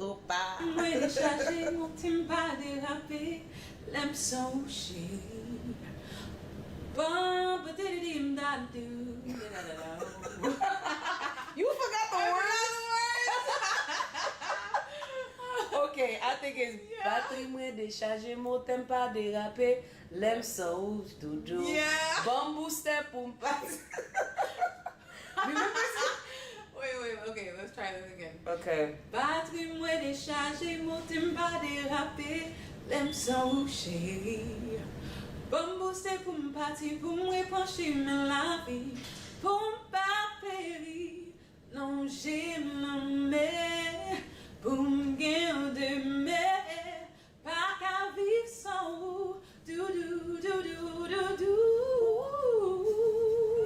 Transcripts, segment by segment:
opa. Mwen dechaje mon timba derape, lem son che. Bum, ba diddy dim da do. You forgot the words? Okay, I think it's batterie mwen décharger mon tempa déraper, lem son doudou. Yeah. Bamboo step pou m'passe. Wait, okay, let's try this again. Okay. Batterie mwen dechaje mon timba derape, lem son che. Bambou c'est pour m'partir, pour me pencher dans la vie, pour m'pas périr, non j'ai m'aimer, pour m'garder mais pas qu'à vivre sans vous, do.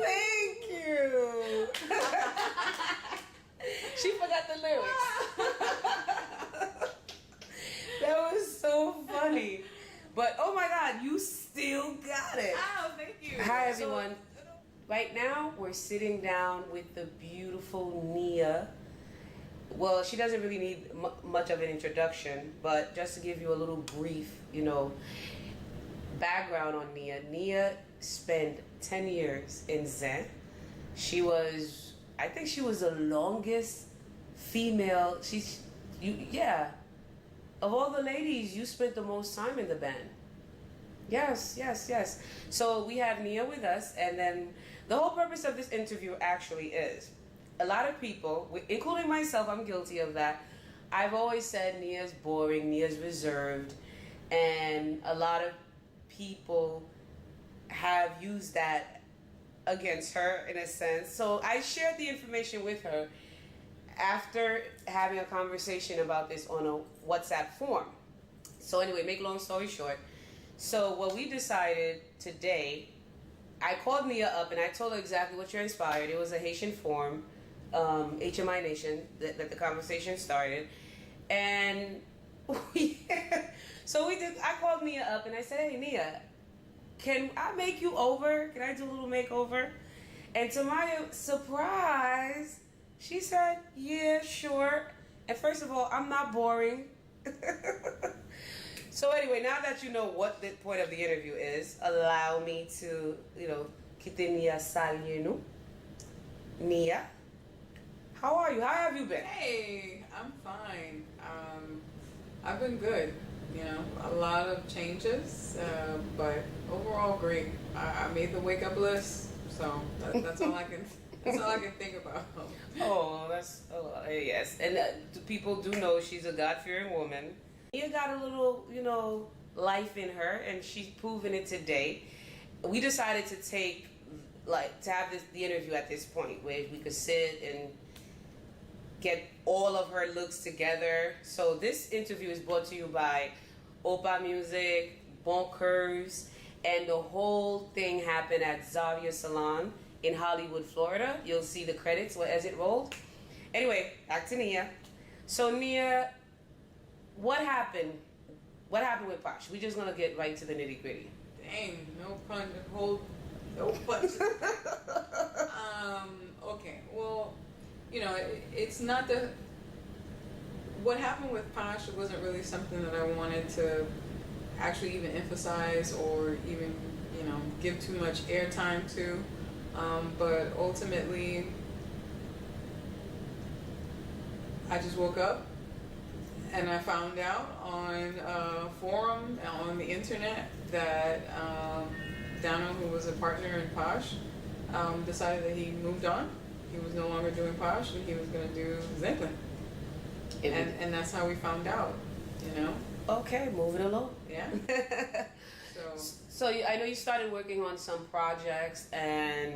Thank you. She forgot the lyrics. That was so funny. But oh my God, you still got it. Oh, thank you. Hi everyone. Right now we're sitting down with the beautiful Nia. Well, she doesn't really need much of an introduction, but just to give you a little brief, background on Nia. Nia spent 10 years in Zin. I think she was the longest female. Of all the ladies, you spent the most time in the band. Yes. So we have Nia with us, and then the whole purpose of this interview actually is, a lot of people, including myself, I'm guilty of that. I've always said Nia's boring, Nia's reserved, and a lot of people have used that against her in a sense. So I shared the information with her after having a conversation about this on a WhatsApp form. So anyway, make long story short, so what we decided today, I called Nia up and I told her exactly what you're inspired. It was a Haitian forum, HMI Nation, that the conversation started. And I called Nia up and I said, hey Nia, can I make you over? Can I do a little makeover? And to my surprise, she said, yeah, sure. And first of all, I'm not boring. So anyway, now that you know what the point of the interview is, allow me to, quitte Nia saluer nous. Nia, how are you? How have you been? Hey, I'm fine. I've been good. A lot of changes, but overall great. I made the wake up list, so that's all I can. That's all I can think about. Yes. And people do know she's a God-fearing woman. Nia got a little, life in her, and she's proven it today. We decided to have the interview at this point where we could sit and get all of her looks together. So this interview is brought to you by Opa Music, Bon Curves, and the whole thing happened at Zavia Salon in Hollywood, Florida. You'll see the credits as it rolled. Anyway, back to Nia. So Nia, what happened? What happened with Posh? We're just gonna get right to the nitty gritty. Dang, no pun. No pun. Okay, well, it's not what happened with Posh wasn't really something that I wanted to actually even emphasize or even, give too much airtime to. But ultimately, I just woke up and I found out on a forum on the internet that Dano, who was a partner in Posh, decided that he moved on. He was no longer doing Posh and he was going to do Zinklin. And that's how we found out, Okay, moving along. Yeah. So I know you started working on some projects, and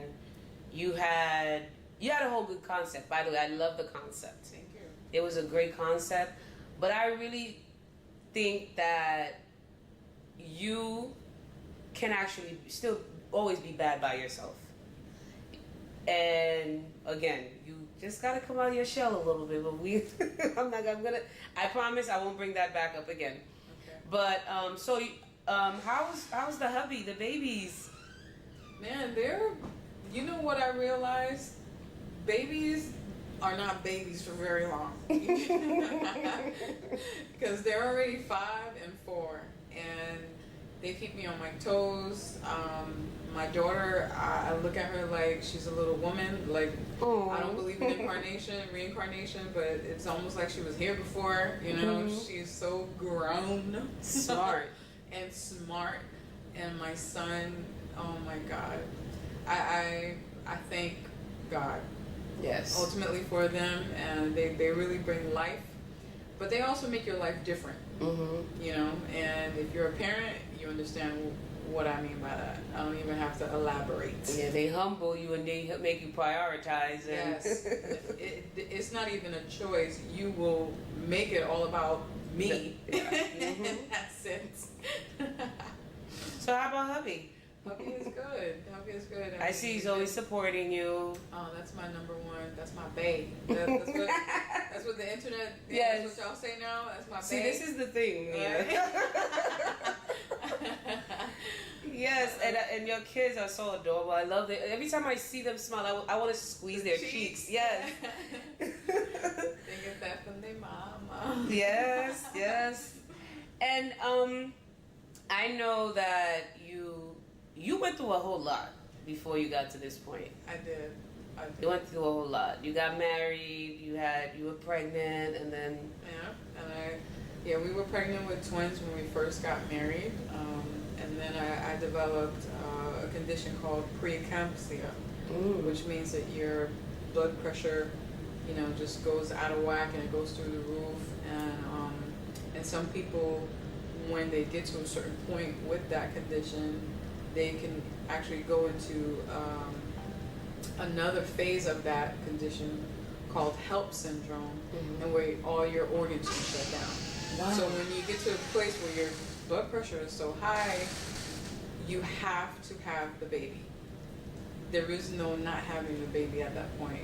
you had a whole good concept. By the way, I love the concept. Thank you. It was a great concept, but I really think that you can actually still always be bad by yourself. And again, you just gotta come out of your shell a little bit. But I promise I won't bring that back up again. Okay. But how's the hubby, the babies? Man, you know what I realized? Babies, are not babies for very long. Because they're already 5 and 4, and they keep me on my toes. My daughter, I look at her like she's a little woman. Like, I don't believe in reincarnation, but it's almost like she was here before. You know, she's so grown, Smart. and smart. And my son, oh my God, I thank God. Yes. Ultimately for them, and they really bring life, but they also make your life different. You know, and if you're a parent, you understand what I mean by that. I don't even have to elaborate. Yeah, they humble you and they make you prioritize. And Yes. It's not even a choice. You will make it all about me. Yeah. In that sense. So how about hubby? Hubby is good. Hubby is good. I see he's always supporting you. Oh, that's my number one. That's my bae. That's what the internet. Yes. That's what y'all say now. That's my bae. See, this is the thing. Yes, and your kids are so adorable. I love it. Every time I see them smile, I want to squeeze their cheeks. Yes. They get that from their mama. Yes, yes. And I know that you went through a whole lot before you got to this point. I did. You went through a whole lot. You got married. You were pregnant, and then we were pregnant with twins when we first got married, and then I developed a condition called preeclampsia, which means that your blood pressure, just goes out of whack and it goes through the roof, and some people, when they get to a certain point with that condition, they can actually go into another phase of that condition called HELP syndrome, and where all your organs can shut down. Wow. So when you get to a place where your blood pressure is so high, you have to have the baby. There is no not having the baby at that point.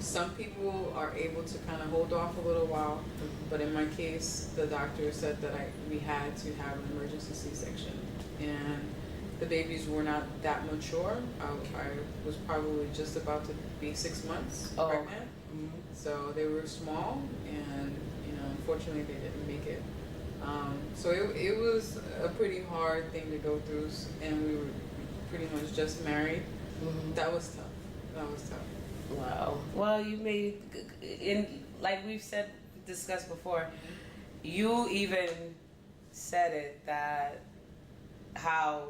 Some people are able to kind of hold off a little while, but in my case, the doctor said that we had to have an emergency C-section, and the babies were not that mature. I was probably just about to be 6 months pregnant, so they were small, and unfortunately they didn't make it. So it was a pretty hard thing to go through, and we were pretty much just married. That was tough. Wow. Well, you made, like we've discussed before, you even said it, that how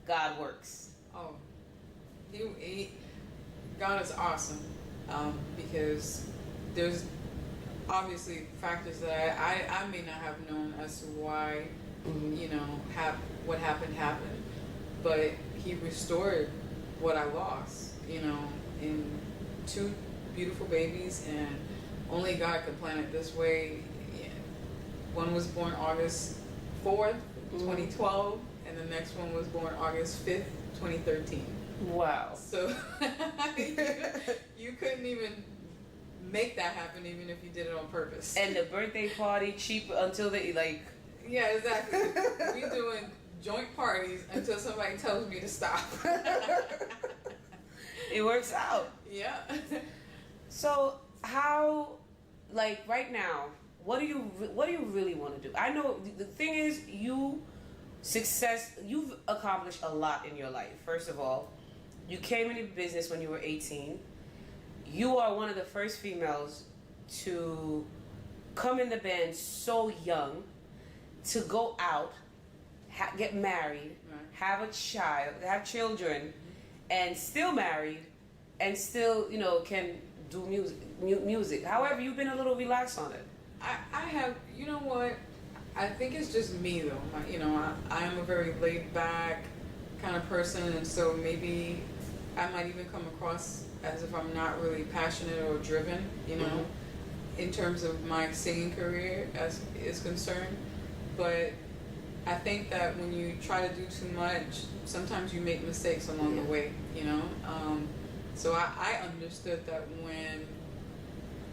God works. Oh, God is awesome, because there's obviously factors that I may not have known as to why, what happened, but He restored what I lost, in 2 beautiful babies, and only God could plan it this way. One was born August 4th, 2012, and the next one was born August 5th, 2013. Wow. So you couldn't even make that happen, even if you did it on purpose. And the birthday party cheap until they Yeah, exactly. We doing joint parties until somebody tells me to stop. It works out. Yeah. So how, right now, what do you really want to do? I know the thing is, you've accomplished a lot in your life. First of all, you came into business when you were 18. You are one of the first females to come in the band so young, to go out, get married, have a child, have children, and still married, and still, can do music. However, you've been a little relaxed on it. I have, what? I think it's just me though. I am a very laid back kind of person, and so maybe I might even come across as if I'm not really passionate or driven, in terms of my singing career as is concerned. But I think that when you try to do too much, sometimes you make mistakes along the way, So I understood that when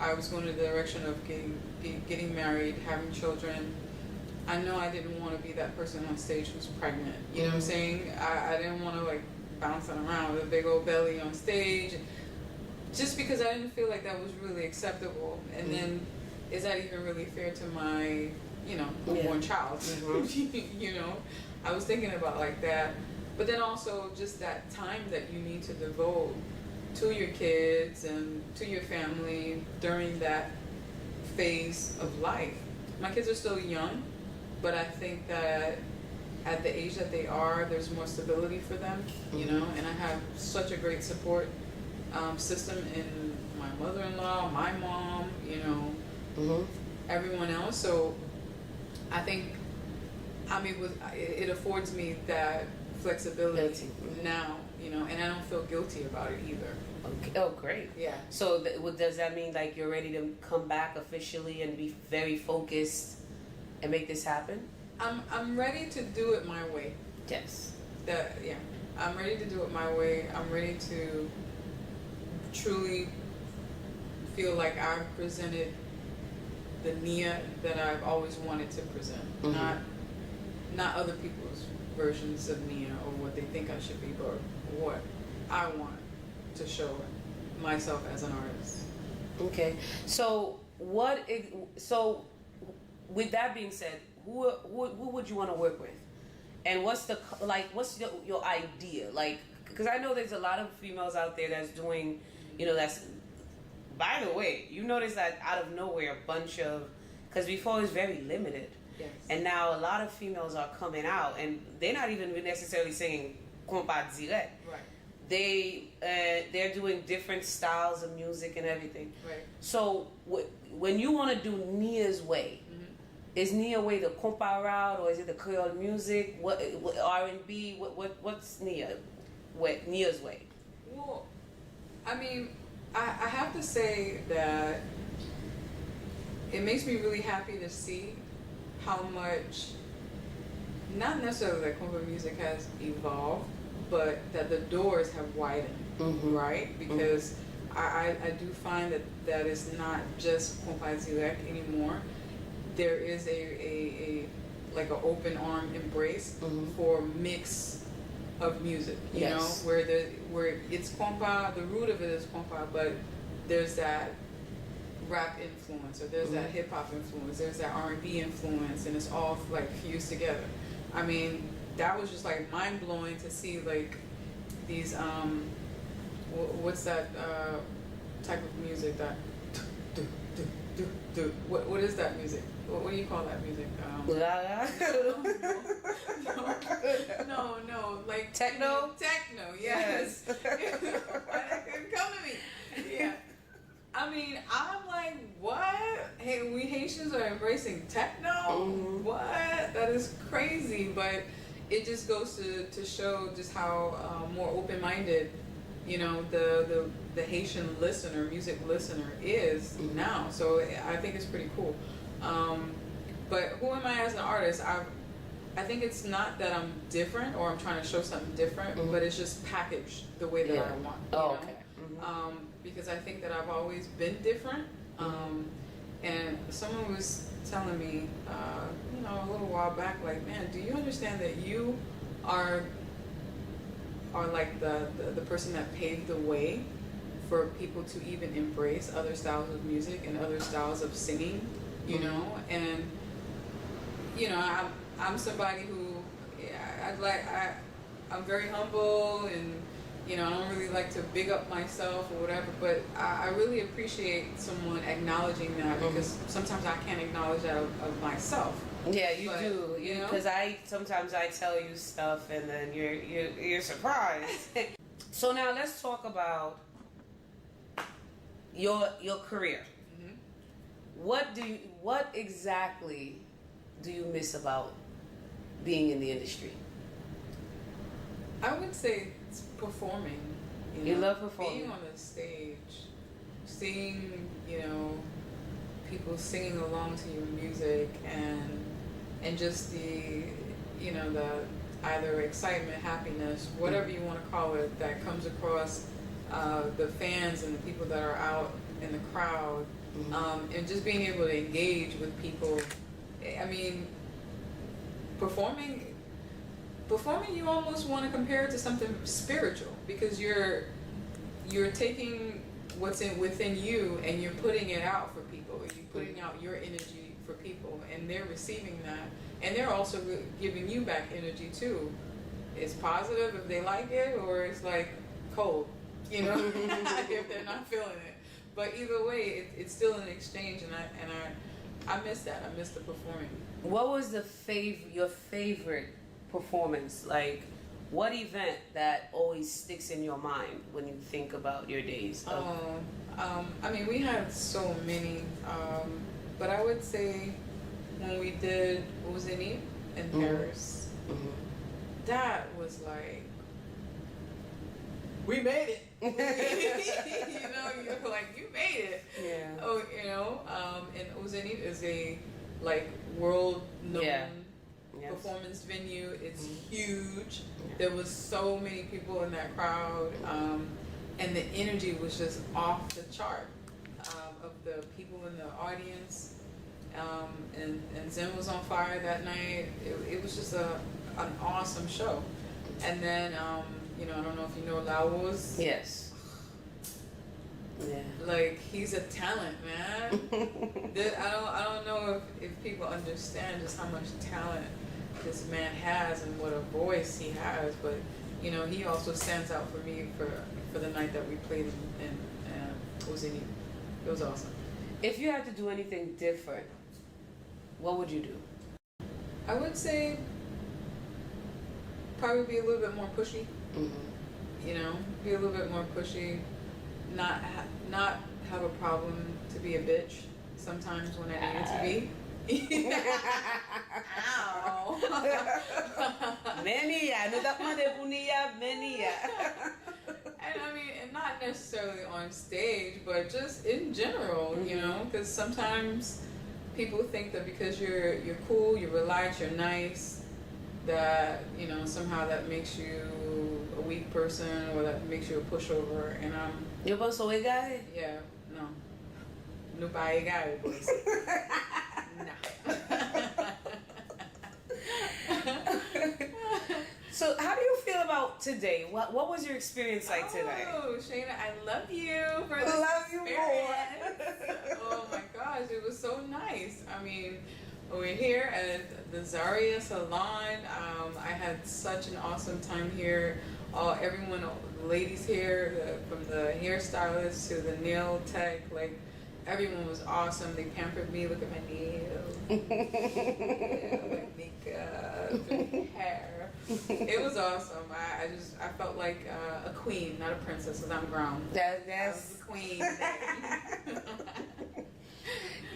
I was going in the direction of getting married, having children, I know I didn't want to be that person on stage who's pregnant. You know what I'm saying? I didn't want to bouncing around with a big old belly on stage. just because I didn't feel like that was really acceptable, and then is that even really fair to my, unborn child? You know, I was thinking about like that, but then also just that time that you need to devote to your kids and to your family during that phase of life. My kids are still young, but I think that at the age that they are, there's more stability for them, and I have such a great support system in my mother-in-law, my mom, everyone else. So I think it affords me that flexibility now, and I don't feel guilty about it either. Okay. Oh, great. Yeah. So does that mean like you're ready to come back officially and be very focused and make this happen? I'm ready to do it my way. Yes. I'm ready to do it my way. I'm ready to truly feel like I've presented the Nia that I've always wanted to present, not other people's versions of Nia or what they think I should be, but what I want to show myself as an artist. Okay. So with that being said, who would you want to work with, and what's your idea? Like, because I know there's a lot of females out there that's doing, that's. By the way, you notice that out of nowhere, a bunch of, because before it was very limited, Yes. and now a lot of females are coming out, and they're not even necessarily singing compas direct. Right. They're doing different styles of music and everything. Right. So when you want to do Nia's way, is Nia way the compa route, or is it the Creole music? What R&B? What's Nia's way? Well, I mean, I have to say that it makes me really happy to see how much, not necessarily that compa music has evolved, but that the doors have widened, right? Because I do find that it's not just compa direct anymore. There is a like an open arm embrace for mix of music, you know, where it's compa, the root of it is compa, but there's that rap influence, or there's that hip hop influence, there's that R&B influence, and it's all like fused together. I mean, that was just like mind blowing to see like these what's that type of music that what is that music? What do you call that music? No, like techno. Techno, yes. It couldn't come to me. Yeah. I mean, I'm like, what? Hey, we Haitians are embracing techno? What? That is crazy, but it just goes to show just how more open-minded, the Haitian listener, music listener is now. So I think it's pretty cool. But who am I as an artist? I think it's not that I'm different or I'm trying to show something different, but it's just packaged the way that I want. Okay. Because I think that I've always been different. And someone was telling me, a little while back, like, man, do you understand that you are like the person that paved the way for people to even embrace other styles of music and other styles of singing, and I'm somebody who I'm very humble, and I don't really like to big up myself or whatever, but I really appreciate someone acknowledging that, because sometimes I can't acknowledge that of myself. Yeah, you do. Because sometimes I tell you stuff and then you're surprised. So now let's talk about your career. What exactly do you miss about being in the industry? I would say it's performing. You love performing. Being on the stage, seeing, people singing along to your music, and just the either excitement, happiness, whatever you want to call it, that comes across the fans and the people that are out in the crowd, and just being able to engage with people. I mean, performing, you almost want to compare it to something spiritual, because you're taking what's within you, and you're putting it out for people. You're putting out your energy for people, and they're receiving that, and they're also giving you back energy too. It's positive if they like it, or it's like cold, if they're not feeling it. But either way, it's still an exchange, and I miss that. I miss the performing. What was your favorite performance? Like, what event that always sticks in your mind when you think about your days? I mean, we had so many, but I would say when we did Zin in Paris, that was like, we made it. You're like, you made it. Yeah. And Zin is a like world known Yes. performance venue. It's huge. There was so many people in that crowd, and the energy was just off the chart of the people in the audience. And Zin was on fire that night. It was just an awesome show. And then I don't know if you know Louis. Yes. Yeah. Like, he's a talent, man. I don't know if people understand just how much talent this man has and what a voice he has, but he also stands out for me for the night that we played in Zin. It was awesome. If you had to do anything different, what would you do? I would say probably be a little bit more pushy. Be a little bit more pushy. Not have a problem to be a bitch sometimes when I needed to be. Ow. And I mean, and not necessarily on stage, but just in general, because sometimes people think that because you're cool, you're relaxed, you're nice, that somehow that makes you a weak person, or that makes you a pushover. And You paso a guy? yeah, no. No pa guy, boys. No. So how do you feel about today? What was your experience like today? Oh, Shayna, I love you for this experience. Oh my gosh, it was so nice. I mean, we're here at the Zaria Salon. I had such an awesome time here. Everyone, the ladies here, from the hairstylist to the nail tech, like, everyone was awesome. They pampered me. Look at my nails, my makeup, and hair. It was awesome. I felt like a queen, not a princess, because I'm grown. That's I was a queen.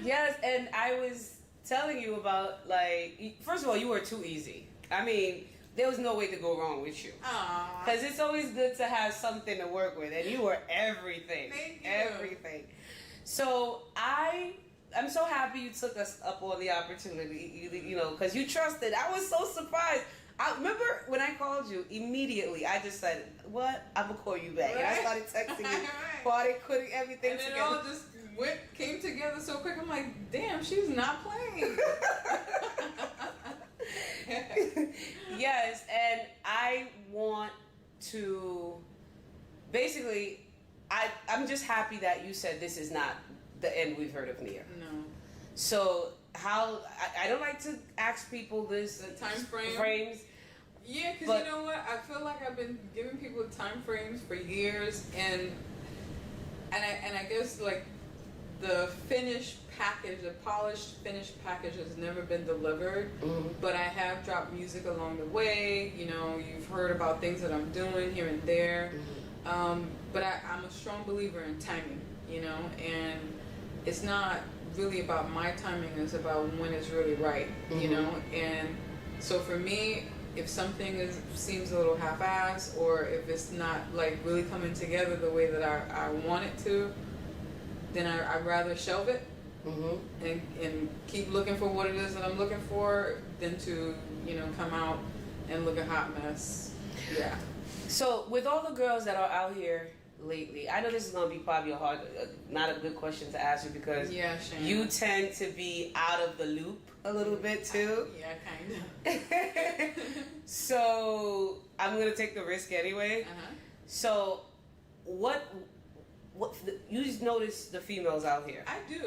Yes, and I was telling you about, like, first of all, you were too easy. I mean, there was no way to go wrong with you. Aww. Because it's always good to have something to work with, and you were everything. Thank you. Everything. So I'm so happy you took us up on the opportunity, because you trusted. I was so surprised. I remember when I called you, immediately I just said, what? I'm going to call you back. Right. And I started texting you, Right. started putting everything And it together. all just came together so quick. I'm like, damn, she's not playing. Yes, and I want to, basically, I'm just happy that you said this is not the end we've heard of Nia. No. So I don't like to ask people this. The time frame? Frames. Yeah, because you know what? I feel like I've been giving people time frames for years, and I guess, like, the finished package, the polished finished package has never been delivered. Mm-hmm. But I have dropped music along the way. You've heard about things that I'm doing here and there. Mm-hmm. But I'm a strong believer in timing, and it's not really about my timing, it's about when it's really right, and so for me, if something seems a little half-assed, or if it's not like really coming together the way that I want it to, then I'd rather shelve it. And keep looking for what it is that I'm looking for than to come out and look a hot mess. Yeah. So with all the girls that are out here lately, I know this is going to be probably not a good question to ask you, because Shane. you tend to be out of the loop a little bit too. Yeah, kind of. So I'm going to take the risk anyway. So what what you just notice the females out here? I do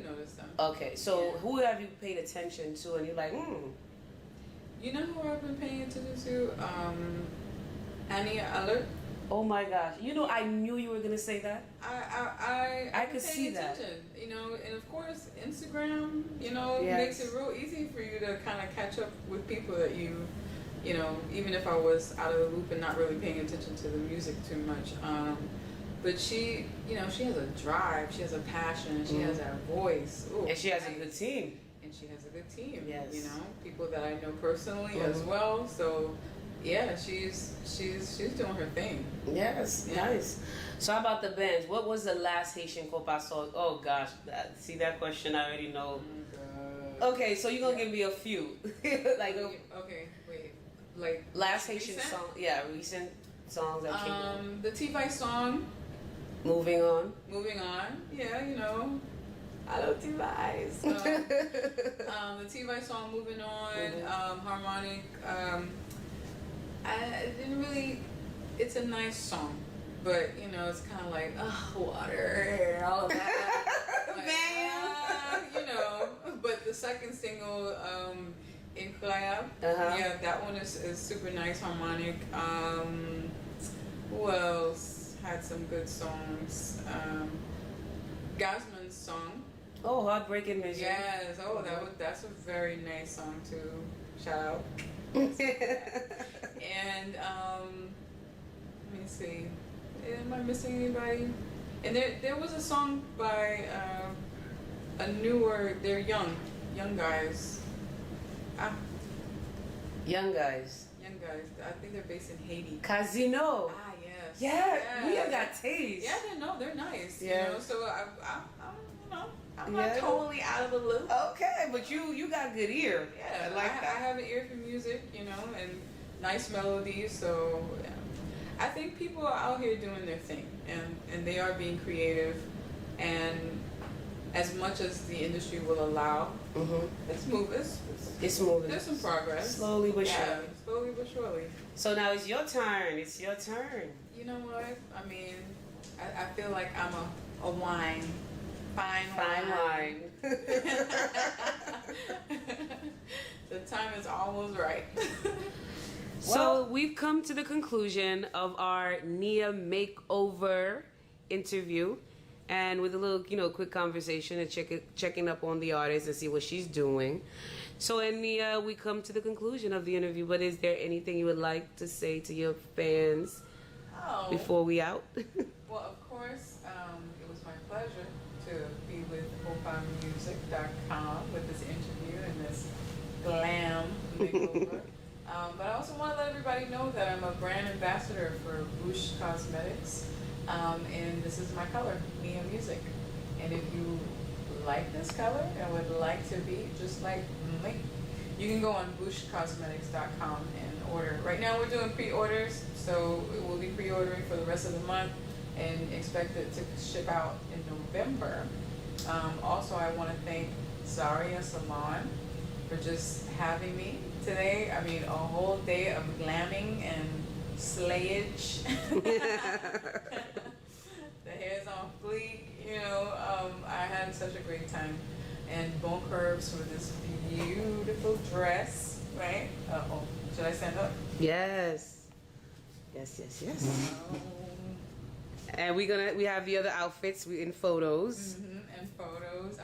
notice them. Okay, so who have you paid attention to, and you're like, You know who I've been paying attention to? Nia Louis. oh my gosh, you know, I knew you were gonna say that. I could see that. You know, and of course Instagram, you know, Yes. makes it real easy for you to kind of catch up with people that you know, even if I was out of the loop and not really paying attention to the music too much. But she, you know, she has a drive, she has a passion, she has that voice. Ooh, And she has a good team. And she has a good team. Yes. You know, people that I know personally as well. So yeah, she's doing her thing. Yes, Yeah. nice. So how about the bands? What was the last Haitian Copa I saw? Oh gosh, see that question I already know. Oh, God. Okay, so you're gonna give me a few. Like Okay, wait. Like last Haitian recent? song, yeah, recent songs that came out. The T-Vice song, Moving on. Moving On. Yeah, you know. I love T-Vice. The T-Vice song, Moving On, Harmonic. I didn't really. It's a nice song, but you know, it's kind of like water and all of that. Like, you know. But the second single, Incroyable. Yeah, that one is super nice, harmonic. Who else had some good songs? Gasman's song. Oh, Heartbreaking Vision. Yes. Oh, that's a very nice song too. Shout out. And let me see. Am I missing anybody? And there was a song by they're young guys. Young guys. I think they're based in Haiti. Casino. Yes. Yeah, we have got taste. Yeah, they're nice. Yeah. You know, so I'm not totally out of the loop. Okay, but you got good ear. Yeah, I like I that. have an ear for music, you know, and nice melodies. So yeah. I think people are out here doing their thing, and they are being creative, and as much as the industry will allow, it's moving. It's moving. There's some progress. Slowly but surely. Yeah, slowly but surely. So now it's your turn. It's your turn. You know what? I mean, I feel like I'm a wine. Fine wine. The time is almost right. So we've come to the conclusion of our Nia makeover interview, and with a little, quick conversation and checking up on the artist and see what she's doing. So, and Nia, we come to the conclusion of the interview. But is there anything you would like to say to your fans before we out? Well, of course, it was my pleasure to be with BopaMusic.com with this interview and this glam makeover. But I also want to let everybody know that I'm a brand ambassador for Bush Cosmetics, and this is my color, Nia Music. And if you like this color and would like to be just like me, you can go on bushcosmetics.com and order. Right now we're doing pre-orders, so we'll be pre-ordering for the rest of the month and expect it to ship out in November. Also, I want to thank Zaria Salon for just having me today. I mean, a whole day of glamming and slayage. The hair's on fleek, I had such a great time. And Bon Curves for this beautiful dress, right? Should I stand up? Yes. And we have the other outfits in photos. And photos.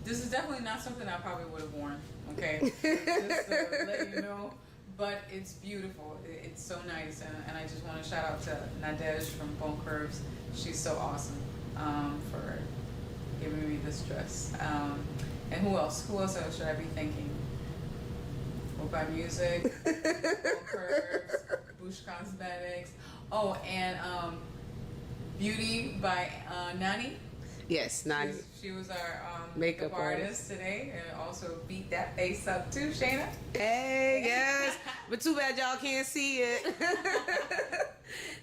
This is definitely not something I probably would have worn. Okay, just to let you know. But it's beautiful. It's so nice, and I just want to shout out to Nadej from Bon Curves. She's so awesome for giving me this dress. And who else? Who else should I be thanking? By Music, Bon Curves, Bush Cosmetics. Oh, and Beauty by Nani. Yes, Nani. She was our makeup artist today, and also beat that face up too, Shayna. Hey, yes. But too bad y'all can't see it.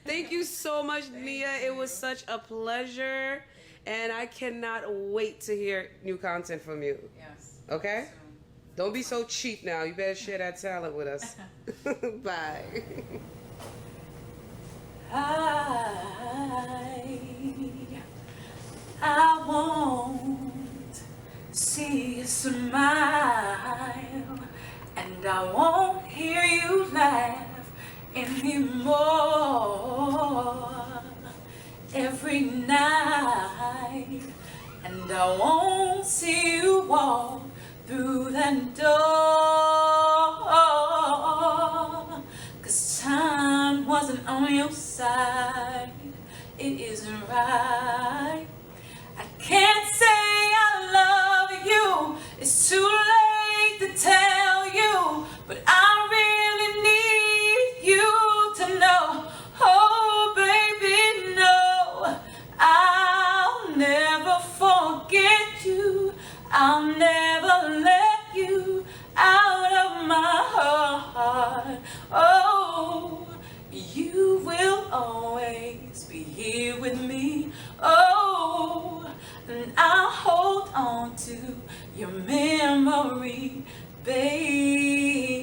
Thank you so much, Nia. It was such a pleasure, and I cannot wait to hear new content from you. Yes. Okay? Don't be so cheap now. You better share that talent with us. Bye. I won't see you smile, and I won't hear you laugh anymore every night, and I won't see you walk through that door, 'cause time wasn't on your side. It isn't right. I can't say I love you, it's too late to tell you, but I really need you to know. Oh baby, no, I'll never forget you, I'll never let you out of my heart. Oh, you will always be here with me. Oh, and I'll hold on to your memory, baby.